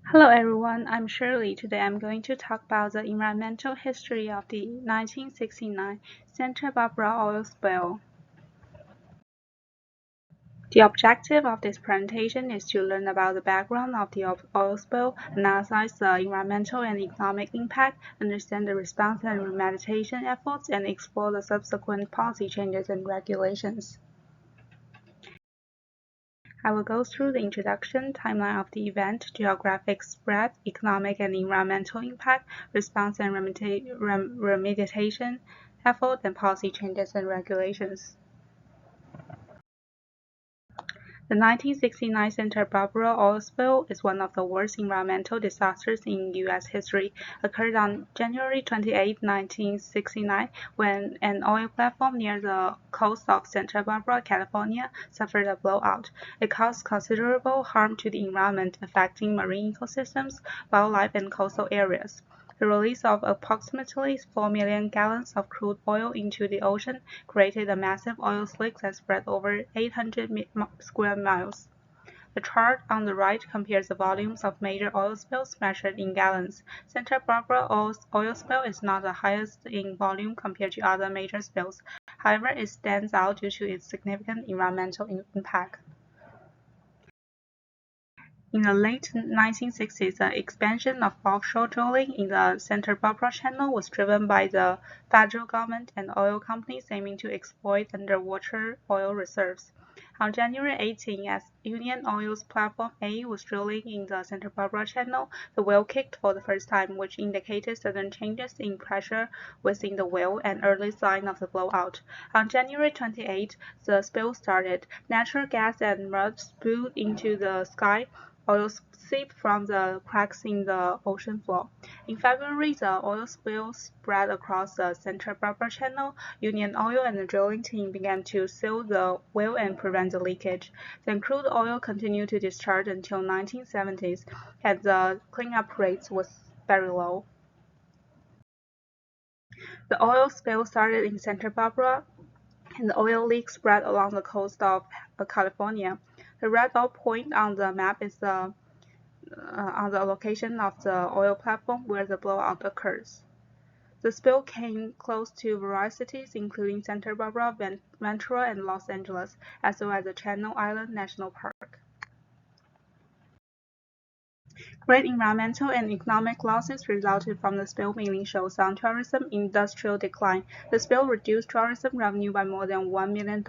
Hello everyone, I'm Shirley. Today I'm going to talk about the environmental history of the 1969 Santa Barbara oil spill. The objective of this presentation is to learn about the background of the oil spill, analyze the environmental and economic impact, understand the response and remediation efforts, and explore the subsequent policy changes and regulations. I will go through the introduction, timeline of the event, geographic spread, economic and environmental impact, response and remediation effort, and policy changes and regulations. The 1969 Santa Barbara oil spill is one of the worst environmental disasters in U.S. history. Occurred on January 28, 1969, when an oil platform near the coast of Santa Barbara, California, suffered a blowout. It caused considerable harm to the environment, affecting marine ecosystems, wildlife, and coastal areas. The release of approximately 4 million gallons of crude oil into the ocean created a massive oil slick that spread over 800 square miles. The chart on the right compares the volumes of major oil spills measured in gallons. Santa Barbara oil spill is not the highest in volume compared to other major spills. However, it stands out due to its significant environmental impact. In the late 1960s, the expansion of offshore drilling in the Santa Barbara Channel was driven by the federal government and oil companies aiming to exploit underwater oil reserves. On January 18, as Union Oil's Platform A was drilling in the Santa Barbara Channel, the well kicked for the first time, which indicated sudden changes in pressure within the well, an early sign of the blowout. On January 28, the spill started. Natural gas and mud spewed into the sky. Oil seeped from the cracks in the ocean floor. In February, the oil spill spread across the Santa Barbara Channel. Union Oil and the drilling team began to seal the well and prevent the leakage. Then crude oil continued to discharge until 1970s, and the cleanup rate was very low. The oil spill started in Santa Barbara, and the oil leak spread along the coast of California. The red dot point on the map is on the location of the oil platform where the blowout occurs. The spill came close to various cities, including Santa Barbara, Ventura, and Los Angeles, as well as the Channel Island National Park. Great environmental and economic losses resulted from the spill, mainly shows on tourism industrial decline. The spill reduced tourism revenue by more than $1 million.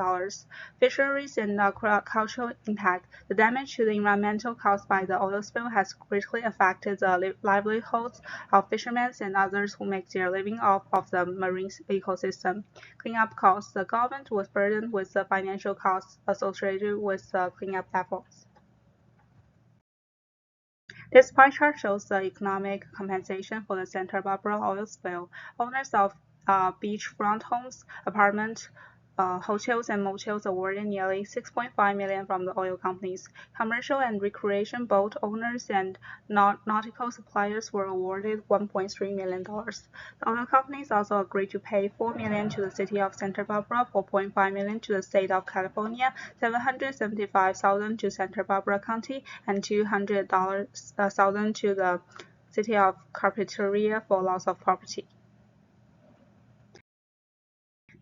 Fisheries and cultural impact. The damage to the environmental caused by the oil spill has greatly affected the livelihoods of fishermen and others who make their living off of the marine ecosystem. Cleanup costs. The government was burdened with the financial costs associated with the cleanup efforts. This pie chart shows the economic compensation for the Santa Barbara oil spill. Owners of beachfront homes, apartments, hotels, and motels awarded nearly $6.5 million from the oil companies. Commercial and recreation boat owners and nautical suppliers were awarded $1.3 million. The oil companies also agreed to pay $4 million to the city of Santa Barbara, $4.5 million to the state of California, $775,000 to Santa Barbara County, and $200,000 to the city of Carpinteria for loss of property.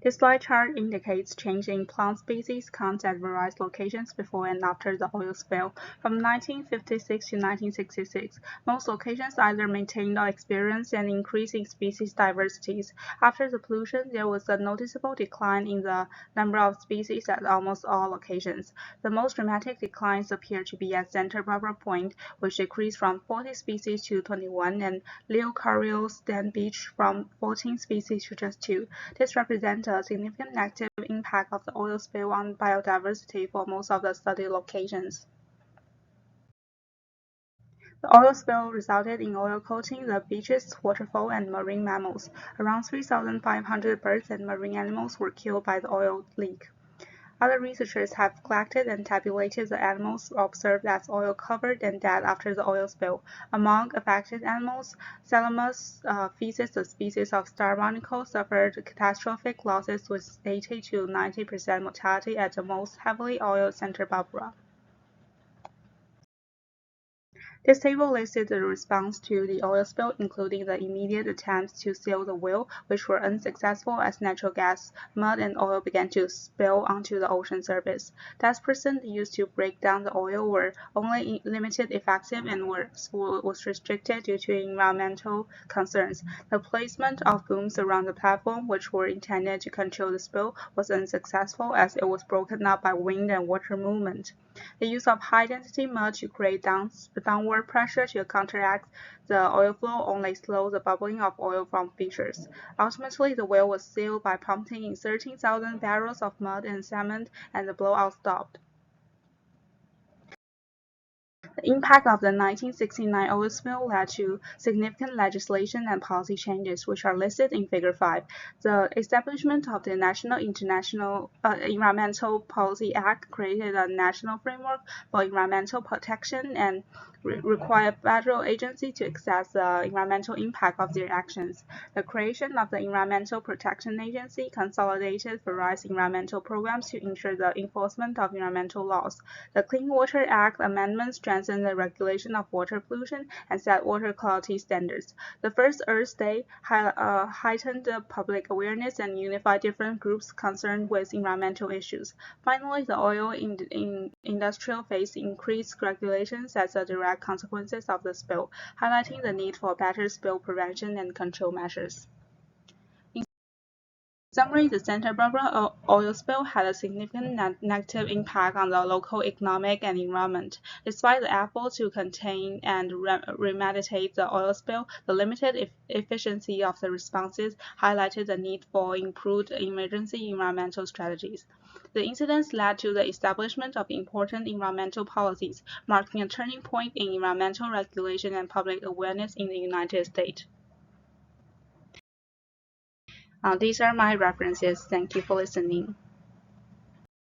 This slide chart indicates change in plant species counts at various locations before and after the oil spill. From 1956 to 1966, most locations either maintained or experienced an increase in species diversities. After the pollution, there was a noticeable decline in the number of species at almost all locations. The most dramatic declines appear to be at Santa Barbara Point, which decreased from 40 species to 21, and Leo Carriel's Stand Beach from 14 species to just 2. This represents a significant negative impact of the oil spill on biodiversity for most of the studied locations. The oil spill resulted in oil coating the beaches, waterfowl, and marine mammals. Around 3,500 birds and marine animals were killed by the oil leak. Other researchers have collected and tabulated the animals observed as oil-covered and dead after the oil spill. Among affected animals, Salamis feces, the species of star barnacle, suffered catastrophic losses with 80 to 90% mortality at the most heavily oiled Santa Barbara. This table listed the response to the oil spill, including the immediate attempts to seal the well, which were unsuccessful as natural gas, mud, and oil began to spill onto the ocean surface. Tests used to break down the oil were only limited effective and was restricted due to environmental concerns. The placement of booms around the platform, which were intended to control the spill, was unsuccessful as it was broken up by wind and water movement. The use of high-density mud to create downward pressure to counteract the oil flow only slowed the bubbling of oil from fissures. Ultimately, the well was sealed by pumping in 13,000 barrels of mud and cement, and the blowout stopped. The impact of the 1969 oil spill led to significant legislation and policy changes, which are listed in Figure 5. The establishment of the National Environmental Policy Act created a national framework for environmental protection and required federal agencies to assess the environmental impact of their actions. The creation of the Environmental Protection Agency consolidated various environmental programs to ensure the enforcement of environmental laws. The Clean Water Act amendments strengthened the regulation of water pollution and set water quality standards. The first Earth Day heightened the public awareness and unified different groups concerned with environmental issues. Finally, the oil industrial faced increased regulations as a direct consequences of the spill, highlighting the need for better spill prevention and control measures. In summary, the Santa Barbara oil spill had a significant negative impact on the local economic and environment. Despite the effort to contain and remediate the oil spill, the limited efficiency of the responses highlighted the need for improved emergency environmental strategies. The incidents led to the establishment of important environmental policies, marking a turning point in environmental regulation and public awareness in the United States. These are my references. Thank you for listening.